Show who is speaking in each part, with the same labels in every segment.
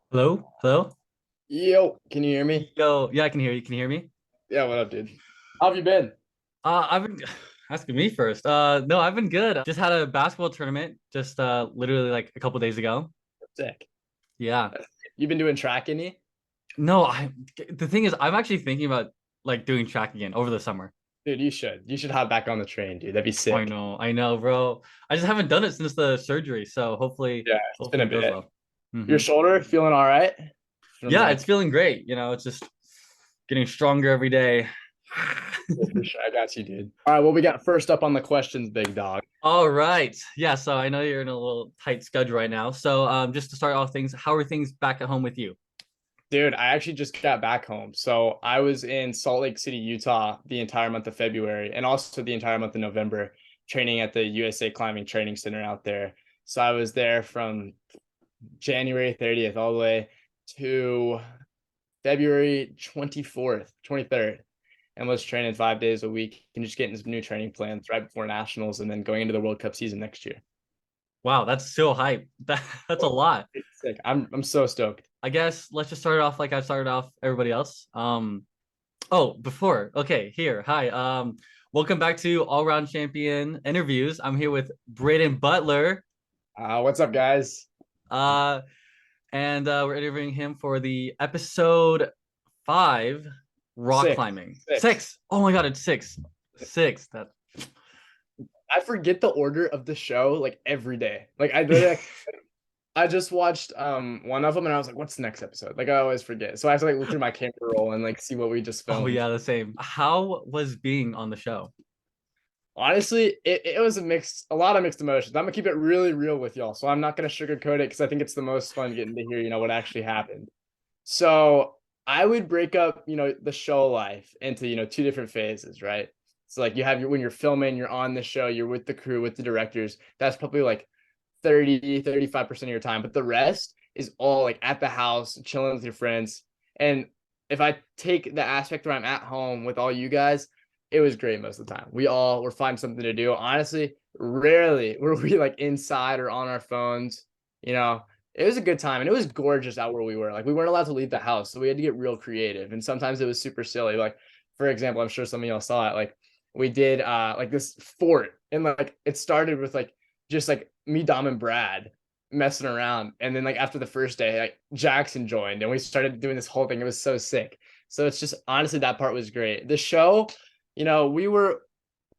Speaker 1: Hello? Hello?
Speaker 2: Yo, can you hear me?
Speaker 1: Yo, yeah, I can hear you. Can you hear me?
Speaker 2: Yeah, what up, dude? How have you been?
Speaker 1: I've been asking me first. No, I've been good. Just had a basketball tournament just literally like a couple days ago.
Speaker 2: Sick.
Speaker 1: Yeah.
Speaker 2: You've been doing track any?
Speaker 1: No, the thing is I'm actually thinking about like doing track again over the summer.
Speaker 2: Dude, you should. You should hop back on the train, dude. That'd be sick.
Speaker 1: I know, bro. I just haven't done it since the surgery, so hopefully
Speaker 2: Yeah, it's been
Speaker 1: hopefully
Speaker 2: a
Speaker 1: it goes
Speaker 2: bit.
Speaker 1: well.
Speaker 2: Your shoulder feeling all right? From
Speaker 1: Yeah, it's
Speaker 2: like,
Speaker 1: feeling great. It's just getting stronger every day.
Speaker 2: yeah, for sure. I got you, dude. All right, what we got first up on the questions, big dog?
Speaker 1: All right. Yeah, so I know you're in a little tight schedule right now. So just to start off things, how are things back at home with you?
Speaker 2: Dude, I actually just got back home. So I was in Salt Lake City, Utah the entire month of February and also the entire month of November training at the USA Climbing Training Center out there. So I was there from January 30th all the way to February 24th, 23rd, and was training 5 days a week and just getting some new training plans right before nationals and then going into the World Cup season next year.
Speaker 1: Wow, that's so hype. That's a lot.
Speaker 2: It's sick. I'm so stoked.
Speaker 1: I guess let's just start it off like I started off everybody else. Okay, here. Hi. Welcome back to All Round Champion Interviews. I'm here with Brayden Butler.
Speaker 2: What's up, guys?
Speaker 1: Uh, and we're interviewing him for the episode 5, rock
Speaker 2: Six.
Speaker 1: climbing.
Speaker 2: Six.
Speaker 1: 6. Oh my god, it's 6. 6. That
Speaker 2: I forget the order of the show like every day. Like I literally I just watched one of them and I was like, what's the next episode? Like I always forget. So I have to like look through my camera roll and like see what we just
Speaker 1: Oh
Speaker 2: filmed.
Speaker 1: yeah, the same. How was being on the show?
Speaker 2: Honestly, it was a lot of mixed emotions. I'm gonna keep it really real with y'all. So I'm not gonna sugarcoat it because I think it's the most fun getting to hear, what actually happened. So I would break up, the show life into, two different phases, right? So like you have when you're filming, you're on the show, you're with the crew, with the directors. That's probably like 35% of your time. But the rest is all like at the house, chilling with your friends. And if I take the aspect where I'm at home with all you guys, it was great most of the time. We all were finding something to do. Honestly, rarely were we like inside or on our phones, you know it was a good time and it was gorgeous out where we were. Like we weren't allowed to leave the house, so we had to get real creative. And sometimes it was super silly. Like for example, I'm sure some of y'all saw it. Like we did like this fort, and like it started with like just like me, Dom, and Brad messing around. And then like after the first day, like Jackson joined and we started doing this whole thing. It was so sick. So it's just honestly that part was great. The show, we were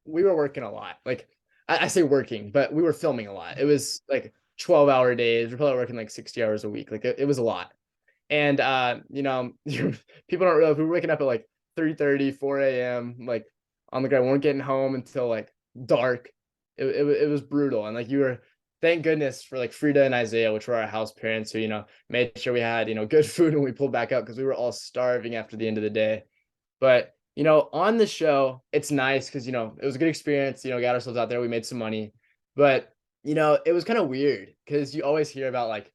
Speaker 2: working a lot. Like I say working, but we were filming a lot. It was like 12-hour days. We're probably working like 60 hours a week. Like it was a lot. And people don't realize we were waking up at like 3:30, 4 a.m. like on the ground. We weren't getting home until like dark. It was brutal. And like you were thank goodness for like Frida and Isaiah, which were our house parents, who, made sure we had, good food when we pulled back up because we were all starving after the end of the day. But on the show, it's nice because it was a good experience. Got ourselves out there, we made some money, but it was kind of weird because you always hear about like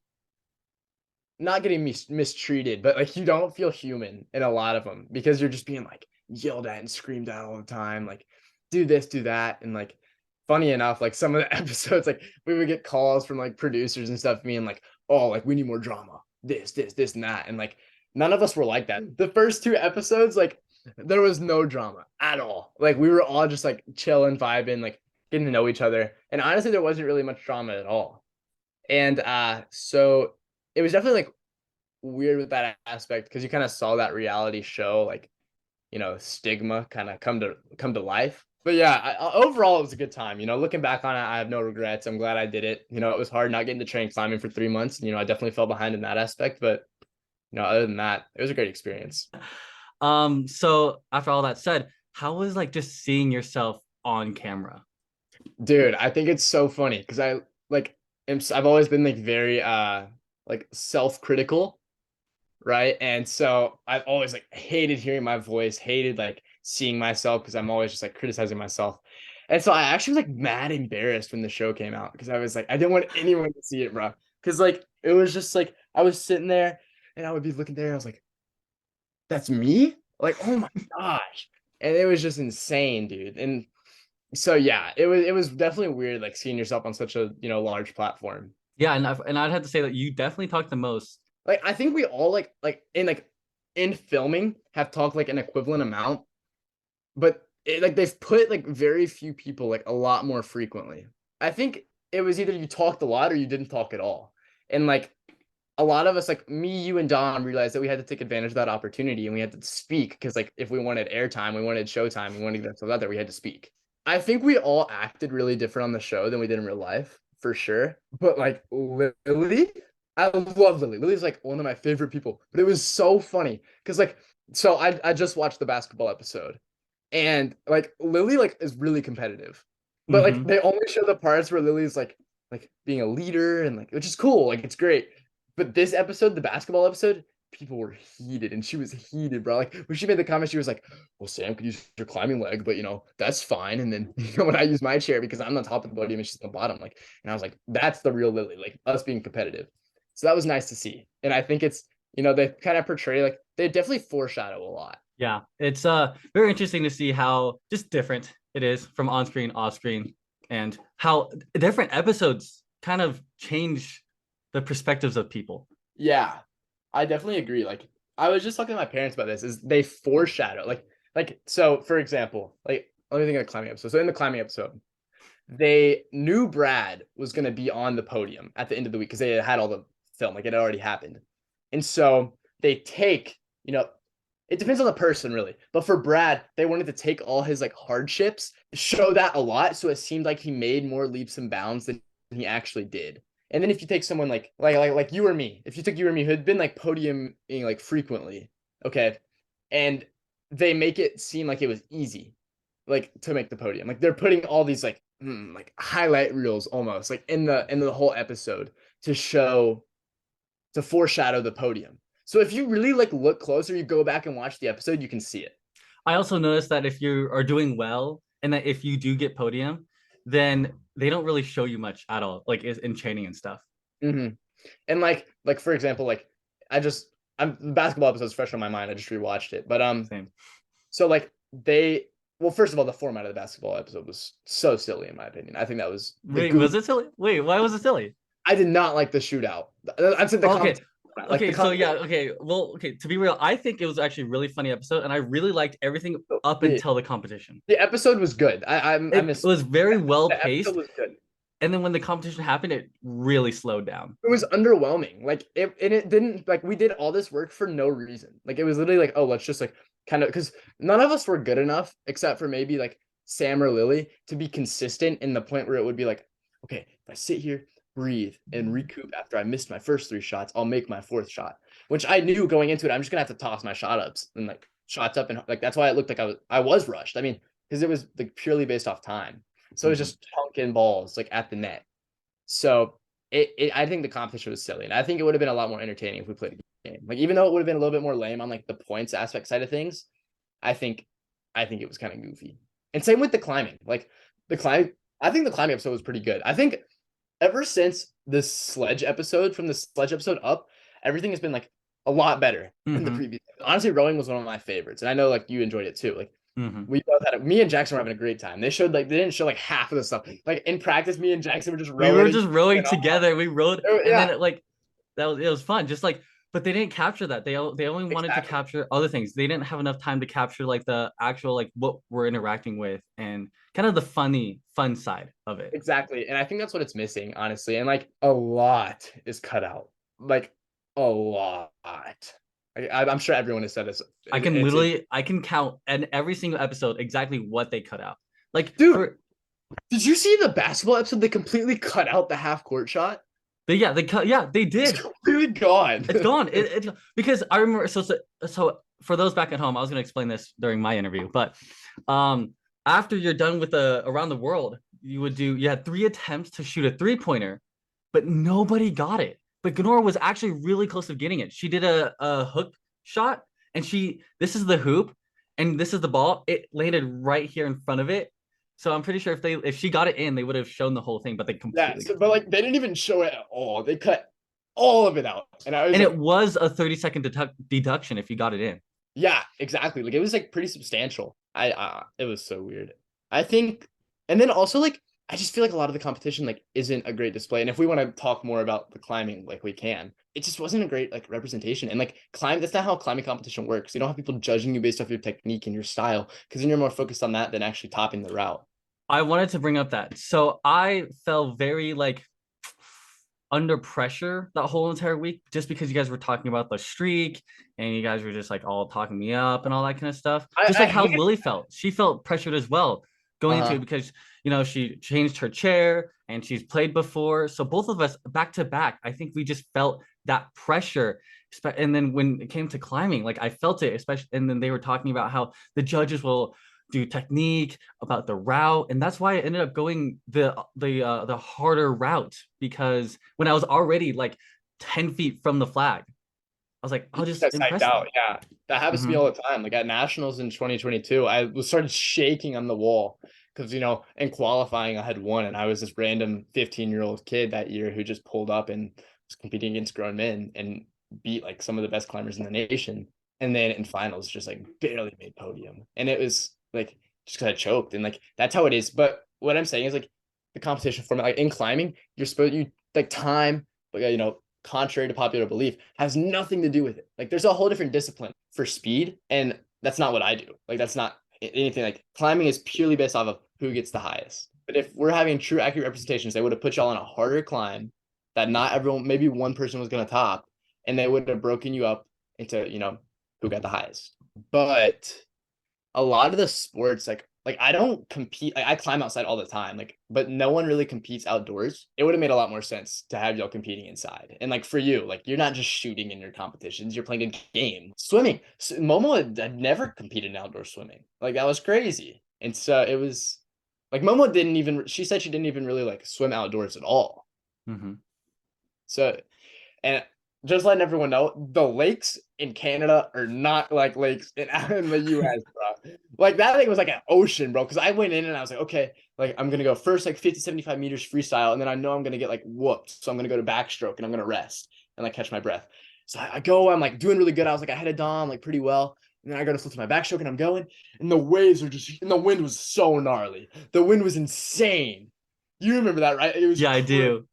Speaker 2: not getting mistreated, but like you don't feel human in a lot of them because you're just being like yelled at and screamed at all the time, like do this, do that, and like funny enough, like some of the episodes, like we would get calls from like producers and stuff being like, oh, like we need more drama, this, and that, and like none of us were like that. The first two episodes, like there was no drama at all. Like we were all just like chilling, vibing, like getting to know each other, and honestly, there wasn't really much drama at all. And so it was definitely like weird with that aspect because you kind of saw that reality show like stigma kind of come to life. But yeah, overall it was a good time. Looking back on it, I have no regrets. I'm glad I did it. It was hard not getting to train climbing for 3 months. I definitely fell behind in that aspect, but other than that, it was a great experience.
Speaker 1: So after all that said, how was like just seeing yourself on camera?
Speaker 2: Dude, I think it's so funny because I like I've always been like very like self-critical, right? And so I've always like hated hearing my voice, hated like seeing myself because I'm always just like criticizing myself. And so I actually was like mad embarrassed when the show came out because I was like, I didn't want anyone to see it, bro. Because like it was just like I was sitting there and I would be looking there, and I was like, that's me? Like, oh my gosh. And it was just insane, dude. And so yeah, it was definitely weird like seeing yourself on such a large platform.
Speaker 1: Yeah, and I'd have to say that you definitely talk the most
Speaker 2: like I think we all like in filming have talked like an equivalent amount, but like they've put like very few people like a lot more frequently. I think it was either you talked a lot or you didn't talk at all. And like a lot of us, like me, you, and Dom, realized that we had to take advantage of that opportunity and we had to speak because, like, if we wanted airtime, we wanted showtime, we wanted to get stuff out there, we had to speak. I think we all acted really different on the show than we did in real life, for sure. But like Lily, I love Lily. Lily's like one of my favorite people. But it was so funny because like, so I just watched the basketball episode, and like Lily like is really competitive, but like
Speaker 1: Hmm.
Speaker 2: they only show the parts where Lily's like being a leader and like which is cool, like it's great. But this episode, the basketball episode, people were heated and she was heated, bro. Like when she made the comment, she was like, well, Sam could use your climbing leg, but that's fine. And then when I use my chair because I'm on top of the podium and she's on the bottom, like, and I was like, that's the real Lily, like us being competitive. So that was nice to see. And I think it's, they kind of portray like they definitely foreshadow a lot.
Speaker 1: Yeah, it's very interesting to see how just different it is from on screen, off screen, and how different episodes kind of change the perspectives of people.
Speaker 2: Yeah, I definitely agree. Like I was just talking to my parents about this, is they foreshadow like so for example, like let me think of the climbing episode. So in the climbing episode, they knew Brad was gonna be on the podium at the end of the week because they had all the film, like it had already happened. And so they take, it depends on the person really. But for Brad, they wanted to take all his like hardships, show that a lot, so it seemed like he made more leaps and bounds than he actually did. And then if you take someone like you or me, if you took you or me who had been like podiuming like frequently, okay, and they make it seem like it was easy, like to make the podium. Like they're putting all these like highlight reels almost like in the whole episode to show to foreshadow the podium. So if you really like look closer, you go back and watch the episode, you can see it.
Speaker 1: I also noticed that if you are doing well and that if you do get podium, then they don't really show you much at all, like in training and stuff.
Speaker 2: Hmm. And like for example, like I'm the basketball episode's fresh on my mind. I just rewatched it. But
Speaker 1: Same.
Speaker 2: so like they well, first of all, the format of the basketball episode was so silly in my opinion. I think that was the
Speaker 1: Wait, was
Speaker 2: goof.
Speaker 1: it silly? Wait, why was it silly?
Speaker 2: I did not like the shootout. I'm saying the
Speaker 1: Okay.
Speaker 2: competition. Like the
Speaker 1: Okay, so yeah,
Speaker 2: competition.
Speaker 1: okay. Well, okay, to be real, I think it was actually a really funny episode and I really liked everything up
Speaker 2: The
Speaker 1: until the competition.
Speaker 2: the episode was good. I
Speaker 1: It
Speaker 2: miss
Speaker 1: was very well
Speaker 2: the episode
Speaker 1: paced,
Speaker 2: was good.
Speaker 1: and then when the competition happened, it really slowed down.
Speaker 2: It was underwhelming. Like it didn't like we did all this work for no reason. Like it was literally like, oh, let's just like kind of because none of us were good enough except for maybe like Sam or Lily to be consistent in the point where it would be like, okay, if I sit here, breathe, and recoup after I missed my first three shots, I'll make my fourth shot. Which I knew going into it, I'm just gonna have to toss my shot ups and like shots up and like that's why it looked like I was rushed. I mean, because it was like purely based off time. So it was
Speaker 1: Mhm.
Speaker 2: just chunking balls like at the net. So I think the competition was silly, and I think it would have been a lot more entertaining if we played a game. Like even though it would have been a little bit more lame on like the points aspect side of things, I think I think it was kind of goofy. And same with the climbing. Like the climb, I think the climbing episode was pretty good. I think ever since the sledge episode, from the sledge episode up, everything has been like a lot better than the
Speaker 1: Mhm.
Speaker 2: previous. Honestly, rowing was one of my favorites, and I know like you enjoyed it too. Like
Speaker 1: Mhm.
Speaker 2: we both had it. Me and Jackson were having a great time. They didn't show like half of the stuff. Like in practice, me and Jackson were just
Speaker 1: We
Speaker 2: rowing
Speaker 1: were
Speaker 2: and
Speaker 1: just rowing
Speaker 2: going off.
Speaker 1: together. We rowed, and then
Speaker 2: Yeah,
Speaker 1: like it was fun. Just like, but they didn't capture that. They only wanted to
Speaker 2: exactly.
Speaker 1: capture other things. They didn't have enough time to capture like the actual like what we're interacting with and kind of the fun side of it.
Speaker 2: Exactly. And I think that's what it's missing, honestly. And like a lot is cut out. Like a lot. I'm sure everyone has said this. It's
Speaker 1: I can count in every single episode exactly what they cut out. Like
Speaker 2: dude,
Speaker 1: for
Speaker 2: did you see the basketball episode? They completely cut out the half court shot.
Speaker 1: they cut yeah they
Speaker 2: It's
Speaker 1: did.
Speaker 2: completely gone.
Speaker 1: It's gone. It because I remember so for those back at home, I was gonna explain this during my interview, but um after you're done with the around the world, you had three attempts to shoot a three-pointer, but nobody got it. But Ganora was actually really close to getting it. She did a hook shot and this is the hoop and this is the ball. It landed right here in front of it. So I'm pretty sure if she got it in, they would have shown the whole thing, but they
Speaker 2: Yeah,
Speaker 1: completely
Speaker 2: so,
Speaker 1: cut
Speaker 2: but
Speaker 1: it.
Speaker 2: like they didn't even show it at all. They cut all of it out. And I was
Speaker 1: And it
Speaker 2: like,
Speaker 1: was a 30-second deduction if you got it in.
Speaker 2: yeah, exactly. Like it was like pretty substantial. I it was so weird. I think, and then also like I just feel like a lot of the competition like isn't a great display. And if we want to talk more about the climbing, like we can, it just wasn't a great like representation. And like climb, that's not how climbing competition works. You don't have people judging you based off your technique and your style, because then you're more focused on that than actually topping the route.
Speaker 1: I wanted to bring up that. So I felt very like under pressure that whole entire week just because you guys were talking about the streak and you guys were just like all talking me up and all that kind of stuff. Just
Speaker 2: I
Speaker 1: like how
Speaker 2: hate it.
Speaker 1: Lily felt. She felt pressured as well going into
Speaker 2: Uh-huh.
Speaker 1: it because she changed her chair and she's played before. So both of us back to back, I think we just felt that pressure. And then when it came to climbing, like I felt it, especially. And then they were talking about how the judges will do technique about the route, and that's why I ended up going the harder route because when I was already like 10 feet from the flag, I was like, I'll just
Speaker 2: That's hyped
Speaker 1: impress
Speaker 2: out.
Speaker 1: them.
Speaker 2: Yeah. That happens to me
Speaker 1: Hmm.
Speaker 2: all the time. Like at nationals in 2022, I was started shaking on the wall because, in qualifying, I had won, and I was this random 15-year-old kid that year who just pulled up and was competing against grown men and beat like some of the best climbers in the nation. And then in finals, just like barely made podium. And it was like just because I choked. And like that's how it is. But what I'm saying is like the competition format, like in climbing, you're supposed you like time, but contrary to popular belief, has nothing to do with it. Like there's a whole different discipline for speed, and that's not what I do. Like that's not anything. Like climbing is purely based off of who gets the highest. But if we're having true accurate representations, they would have put y'all on a harder climb that not everyone, maybe one person was going to top, and they would have broken you up into who got the highest. But a lot of the sports like I don't compete. I climb outside all the time, like, but no one really competes outdoors. It would have made a lot more sense to have y'all competing inside. And like for you, like you're not just shooting in your competitions, you're playing a game. Swimming. Momo had never competed in outdoor swimming. Like that was crazy. And so it was like Momo didn't even she said she didn't even really like swim outdoors at all.
Speaker 1: Hmm.
Speaker 2: So and just letting everyone know, the lakes in Canada are not like lakes in the US, bro. Like that thing was like an ocean, bro. Because I went in and I was like, okay, like I'm gonna go first like 50, 75 meters freestyle, and then I know I'm gonna get like whooped. So I'm gonna go to backstroke and I'm gonna rest and like catch my breath. So I go, I'm like doing really good. I was like, I had a Dom like pretty well. And then I go to flip to my backstroke and I'm going, and the waves are just, and the wind was so gnarly. The wind was insane. You remember that, right? It was
Speaker 1: Yeah, I
Speaker 2: crazy.
Speaker 1: do.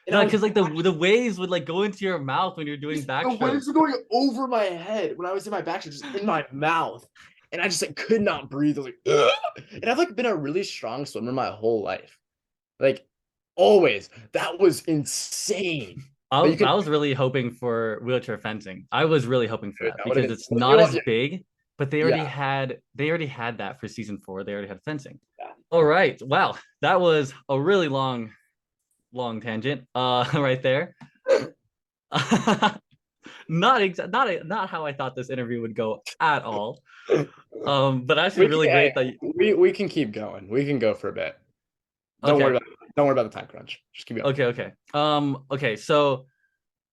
Speaker 2: And I
Speaker 1: No,
Speaker 2: was
Speaker 1: because like the waves would like go into your mouth when you're doing
Speaker 2: the
Speaker 1: backstroke.
Speaker 2: waves were going over my head when I was in my backstroke, just in my mouth. And I just like could not breathe. I was like, ugh. And I've like been a really strong swimmer my whole life. Like always. That was insane. But you
Speaker 1: I
Speaker 2: can
Speaker 1: was really hoping for wheelchair fencing. I was really hoping for
Speaker 2: dude,
Speaker 1: that
Speaker 2: that would have
Speaker 1: because
Speaker 2: been
Speaker 1: it's not as
Speaker 2: yeah,
Speaker 1: big, but
Speaker 2: yeah,
Speaker 1: they already had that for season 4. They already had fencing.
Speaker 2: yeah.
Speaker 1: All right. Wow, that was a really long tangent. Right there. Not how I thought this interview would go at all. But actually
Speaker 2: We can
Speaker 1: really great that
Speaker 2: we can keep going. We can go for a bit.
Speaker 1: okay.
Speaker 2: Don't worry about the time crunch. Just keep going.
Speaker 1: Okay. Okay. So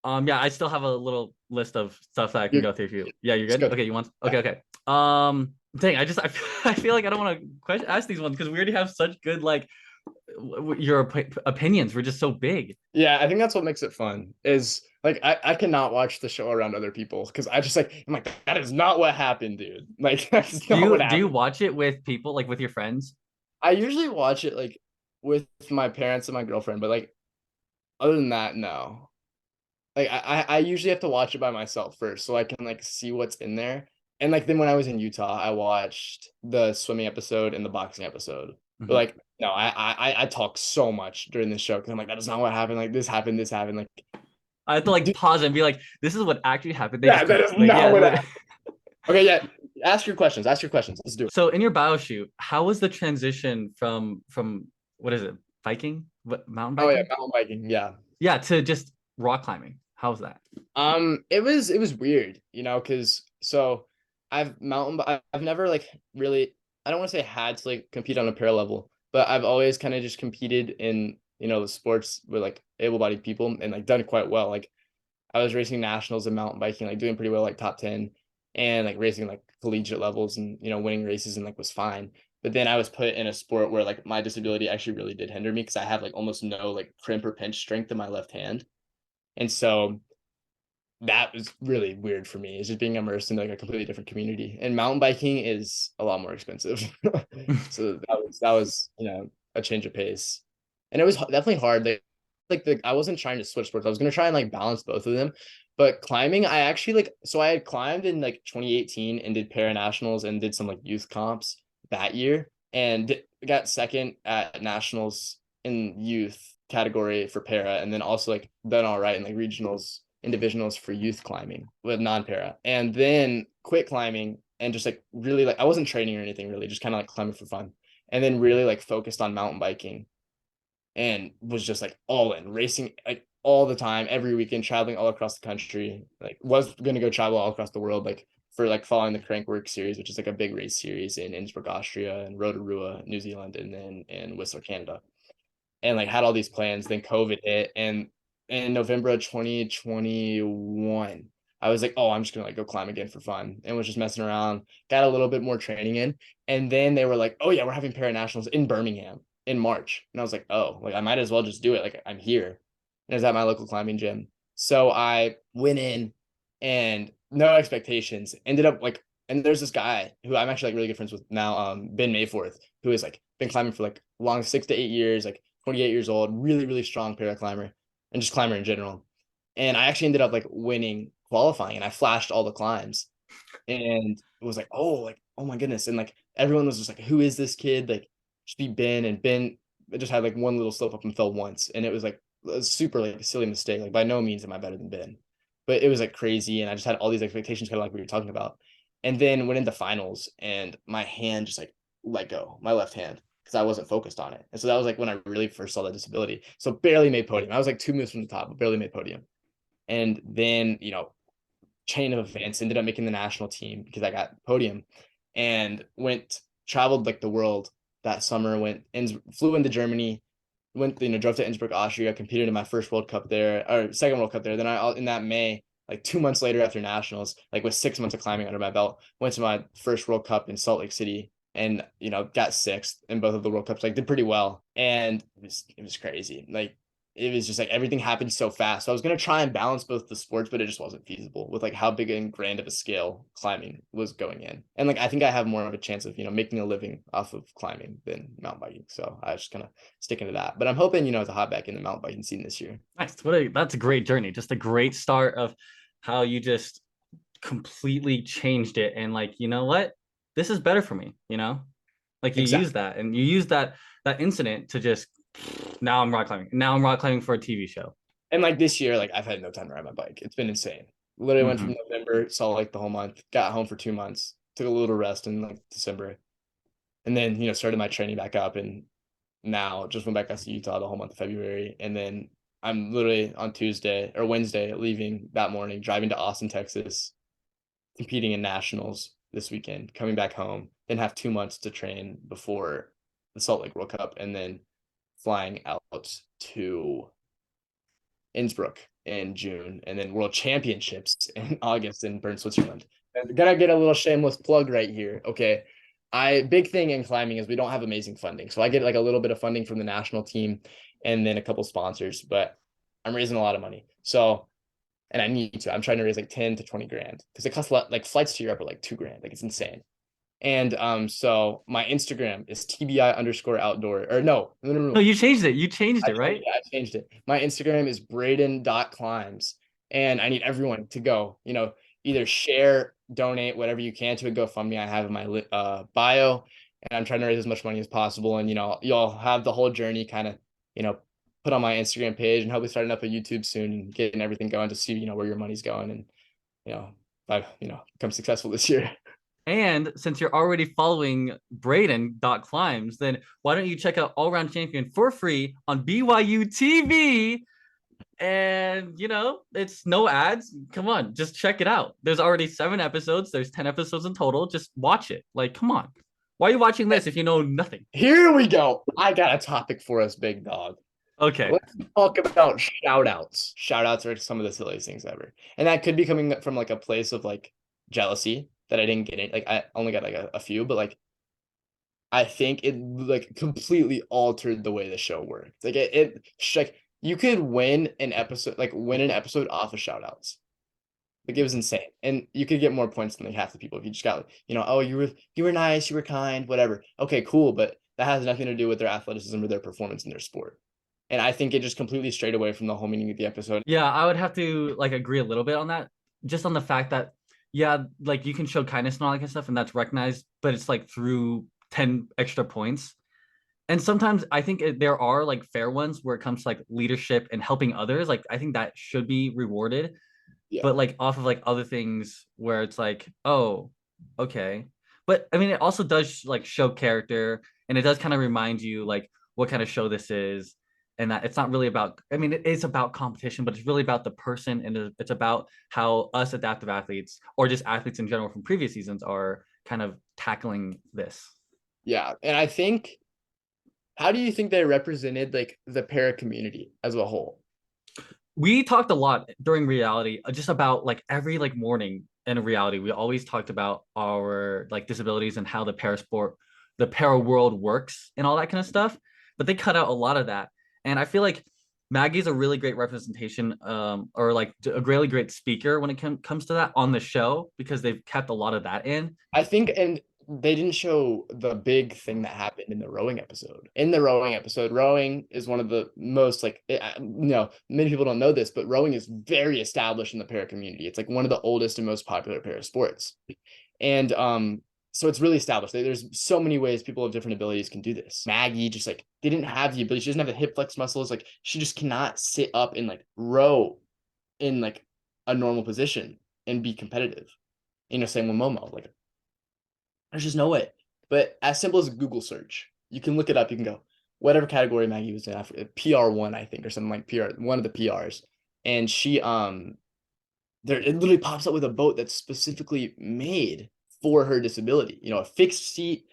Speaker 1: yeah, I still have a little list of stuff that I can
Speaker 2: You
Speaker 1: go through if you. Yeah, you're
Speaker 2: just
Speaker 1: good.
Speaker 2: go.
Speaker 1: Okay, you want?
Speaker 2: Yeah.
Speaker 1: Okay. Dang, I feel like I don't want to ask these ones because we already have such good like your opinions were just so big.
Speaker 2: Yeah, I think that's what makes it fun. Is like I cannot watch the show around other people because I just like I'm like that is not what happened, dude. Like that's not what
Speaker 1: Do you
Speaker 2: happened.
Speaker 1: watch it with people like with your friends?
Speaker 2: I usually watch it like with my parents and my girlfriend, but like other than that, no. Like I usually have to watch it by myself first so I can like see what's in there. And like then when I was in Utah, I watched the swimming episode and the boxing episode. But
Speaker 1: Mhm.
Speaker 2: like no, I talk so much during this show because I'm like that is not what happened. Like this happened, this happened. Like
Speaker 1: I have to like
Speaker 2: dude,
Speaker 1: pause and be like, this is what actually happened. They
Speaker 2: yeah,
Speaker 1: just
Speaker 2: that is
Speaker 1: like
Speaker 2: not
Speaker 1: yeah.
Speaker 2: what happened. Okay, yeah. Ask your questions. Ask your questions. Let's do it.
Speaker 1: So in your bio shoot, how was the transition from what is it, biking, what mountain
Speaker 2: Oh yeah,
Speaker 1: biking?
Speaker 2: mountain biking. Yeah.
Speaker 1: Yeah, to just rock climbing. How was that?
Speaker 2: It was weird, because so I've never like really I don't want to say had to like compete on a para level, but I've always kind of just competed in the sports with like able-bodied people and like done quite well. Like I was racing nationals in mountain biking, like doing pretty well, like top 10, and like racing like collegiate levels and winning races and like was fine. But then I was put in a sport where like my disability actually really did hinder me because I have like almost no like crimp or pinch strength in my left hand. And so that was really weird for me. It's just being immersed in like a completely different community. And mountain biking is a lot more expensive. So that was a change of pace. and it was definitely hard. I wasn't trying to switch sports. I was gonna try and like balance both of them. But climbing, I actually like so I had climbed in like 2018 and did para nationals and did some like youth comps that year and got second at nationals in youth category for para, and then also like done all right in like regionals and divisionals for youth climbing with non-para, and then quit climbing and just like really like I wasn't training or anything really, just kind of like climbing for fun, and then really like focused on mountain biking and was just like all in racing like all the time, every weekend, traveling all across the country. Like was gonna go travel all across the world, like for like following the Crankwork series, which is like a big race series in Innsbruck, Austria, and Rotorua, New Zealand, and then in Whistler, Canada. And like had all these plans. Then COVID hit, and in November of 2021, I was like, oh, I'm just gonna like go climb again for fun, and was just messing around. Got a little bit more training in, and then they were like, oh yeah, we're having para nationals in Birmingham in March, and I was like, oh, like I might as well just do it. Like I'm here, and it was at my local climbing gym. So I went in, and no expectations. Ended up like, and there's this guy who I'm actually like really good friends with now, Ben Mayforth, who has like been climbing for like long 6 to 8 years, like 28 years old, really, really strong para climber and just climber in general. And I actually ended up like winning qualifying, and I flashed all the climbs, and it was like, oh my goodness. And like everyone was just like, who is this kid? Like, just be Ben. And Ben just had like one little slope up and fell once. And it was like a super like silly mistake. Like by no means am I better than Ben. But it was like crazy. And I just had all these expectations, kind of like we were talking about. And then went into finals, and my hand just like let go, my left hand, because I wasn't focused on it. And so that was like when I really first saw that disability. So barely made podium. I was like 2 moves from the top, but barely made podium. And then, chain of events, ended up making the national team because I got podium, and traveled like the world that summer, flew into Germany, drove to Innsbruck, Austria, competed in my first World Cup there, or second World Cup there. Then in that May, like 2 months later after nationals, like with 6 months of climbing under my belt, went to my first World Cup in Salt Lake City, and got sixth in both of the World Cups, like did pretty well. And it was crazy. Like it was just like everything happened so fast. So I was gonna try and balance both the sports, but it just wasn't feasible with like how big and grand of a scale climbing was going in. And like I think I have more of a chance of making a living off of climbing than mountain biking. So I was just kind of sticking to that. But I'm hoping to hop back in the mountain biking scene this year.
Speaker 1: Nice. That's a great journey. Just a great start of how you just completely changed it. And like, you know what? This is better for me, Like you use
Speaker 2: Exactly.
Speaker 1: that, and you use that incident to just now I'm rock climbing. Now I'm rock climbing for a TV show.
Speaker 2: And like this year, like I've had no time to ride my bike. It's been insane. Literally went
Speaker 1: Mhm.
Speaker 2: from November, saw like the whole month, got home for 2 months, took a little rest in like December, and then started my training back up, and now just went back out to Utah the whole month of February, and then I'm literally on Tuesday or Wednesday leaving that morning, driving to Austin, Texas, competing in nationals this weekend, coming back home, then have 2 months to train before the Salt Lake World Cup, and then flying out to Innsbruck in June, and then World Championships in August in Bern, Switzerland. And gotta get a little shameless plug right here. Okay. Big thing in climbing is we don't have amazing funding. So I get like a little bit of funding from the national team and then a couple sponsors, but I'm raising a lot of money. So, and I need to. I'm trying to raise like 10 to 20 grand because it costs a lot. Like flights to Europe are like 2 grand. Like it's insane. And so my Instagram is TBI_outdoor, or no.
Speaker 1: No, you changed it. You changed it, right?
Speaker 2: I changed it. My Instagram is Brayden.climbs. And I need everyone to go, either share, donate, whatever you can to a GoFundMe I have in my bio. And I'm trying to raise as much money as possible. And, you'll have the whole journey kind of, put on my Instagram page, and hopefully starting up a YouTube soon and getting everything going to see, where your money's going. And, if I, become successful this year.
Speaker 1: And since you're already following Brayden.climbs, then why don't you check out All Round Champion for free on BYU TV? And it's no ads. Come on, just check it out. There's already 7 episodes. There's 10 episodes in total. Just watch it. Like, come on. Why are you watching this if you know nothing?
Speaker 2: Here we go. I got a topic for us, big dog.
Speaker 1: Okay.
Speaker 2: Let's talk about shout outs. Shout outs are some of the silliest things ever. And that could be coming from like a place of like jealousy that I didn't get it. Like I only got like a few, but like I think it like completely altered the way the show worked. Like like you could win an episode off of shout outs. Like it was insane. And you could get more points than like half the people if you just got, oh, you were nice, you were kind, whatever. Okay, cool, but that has nothing to do with their athleticism or their performance in their sport. And I think it just completely strayed away from the whole meaning of the episode.
Speaker 1: Yeah, I would have to like agree a little bit on that, just on the fact that yeah, like you can show kindness and all that kind of stuff, and that's recognized, but it's like through 10 extra points. And sometimes I think there are like fair ones where it comes to like leadership and helping others. Like I think that should be rewarded,
Speaker 2: Yeah.
Speaker 1: but like off of like other things where it's like, oh, okay. But I mean, it also does like show character, and it does kind of remind you like what kind of show this is, and that it's not really about. I mean, it is about competition, but it's really about the person, and it's about how us adaptive athletes, or just athletes in general from previous seasons, are kind of tackling this.
Speaker 2: Yeah. And I think, how do you think they represented like the para community as a whole?
Speaker 1: We talked a lot during reality, just about like every like morning in reality. We always talked about our like disabilities and how the para world works and all that kind of stuff. But they cut out a lot of that, and I feel like Maggie's a really great representation, or like a really great speaker when it comes to that on the show, because they've kept a lot of that in.
Speaker 2: I think, and they didn't show the big thing that happened in the rowing episode. In the rowing episode, rowing is one of the most like, many people don't know this, but rowing is very established in the para community. It's like one of the oldest and most popular para sports. And so it's really established. There's so many ways people of different abilities can do this. Maggie just like didn't have the ability. She doesn't have the hip flex muscles. Like she just cannot sit up and like row in like a normal position and be competitive. Same with Momo. Like there's just no way. But as simple as a Google search, you can look it up. You can go whatever category Maggie was in, after PR1, I think, or something like PR, one of the PRs. And she there it literally pops up with a boat that's specifically made for her disability. A fixed seat,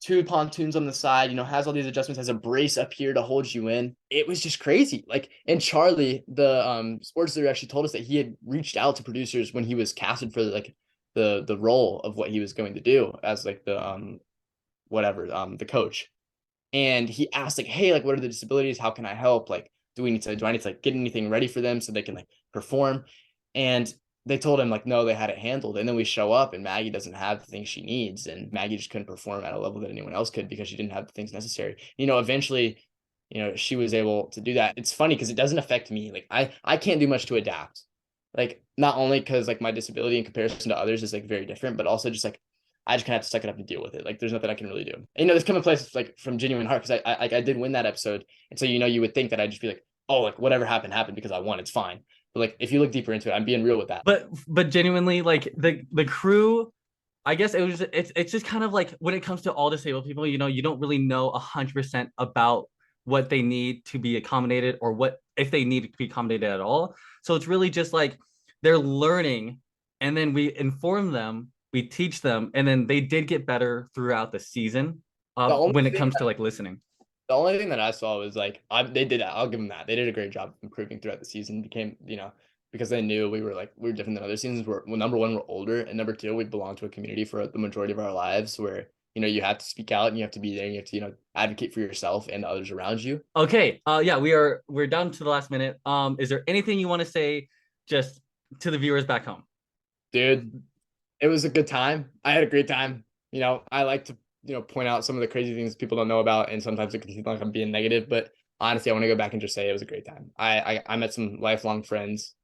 Speaker 2: two pontoons on the side, has all these adjustments, has a brace up here to hold you in. It was just crazy. Like, and Charlie, the sports director, actually told us that he had reached out to producers when he was casted for like the role of what he was going to do as like the the coach. And he asked like, hey, like what are the disabilities? How can I help? Like, do I need to like get anything ready for them so they can like perform? And they told him like, no, they had it handled. And then we show up and Maggie doesn't have the things she needs, and Maggie just couldn't perform at a level that anyone else could because she didn't have the things necessary. Eventually, she was able to do that. It's funny because it doesn't affect me. Like I can't do much to adapt. Like not only because like my disability in comparison to others is like very different, but also just like I just kind of have to suck it up and deal with it. Like there's nothing I can really do. And, this coming place like from genuine heart, because I did win that episode, and so you would think that I'd just be like, oh, like whatever happened because I won. It's fine. But like if you look deeper into it, I'm being real with that.
Speaker 1: But genuinely, like the crew, I guess it's just kind of like when it comes to all disabled people, you don't really know 100% about what they need to be accommodated, or what if they need to be accommodated at all. So it's really just like they're learning, and then we inform them, we teach them, and then they did get better throughout the season,
Speaker 2: The only
Speaker 1: when it
Speaker 2: thing
Speaker 1: comes to like listening.
Speaker 2: the only thing that I saw was like they did that. I'll give them that. They did a great job of improving throughout the season. Became because they knew we were different than other seasons. Well, number one, we're older, and number two, we belong to a community for the majority of our lives where you have to speak out and you have to be there and you have to advocate for yourself and others around you.
Speaker 1: Okay. Yeah, we're down to the last minute. Is there anything you want to say just to the viewers back home?
Speaker 2: Dude, it was a good time. I had a great time. I like to point out some of the crazy things people don't know about, and sometimes it can feel like I'm being negative, but honestly, I want to go back and just say it was a great time. I met some lifelong friends,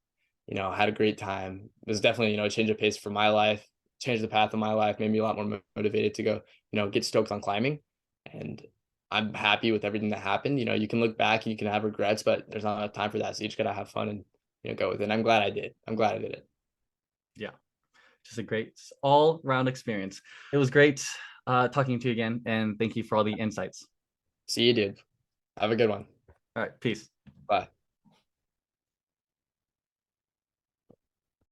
Speaker 2: had a great time. It was definitely, a change of pace for my life, changed the path of my life, made me a lot more motivated to go, get stoked on climbing. And I'm happy with everything that happened. You can look back and you can have regrets, but there's not enough time for that. So you just gotta have fun and go with it. And I'm glad I did. I'm glad I did it.
Speaker 1: Yeah, just a great all-round experience. It was great talking to you again, and thank you for all the insights.
Speaker 2: See you, dude. Have a good one.
Speaker 1: All right, peace.
Speaker 2: Bye.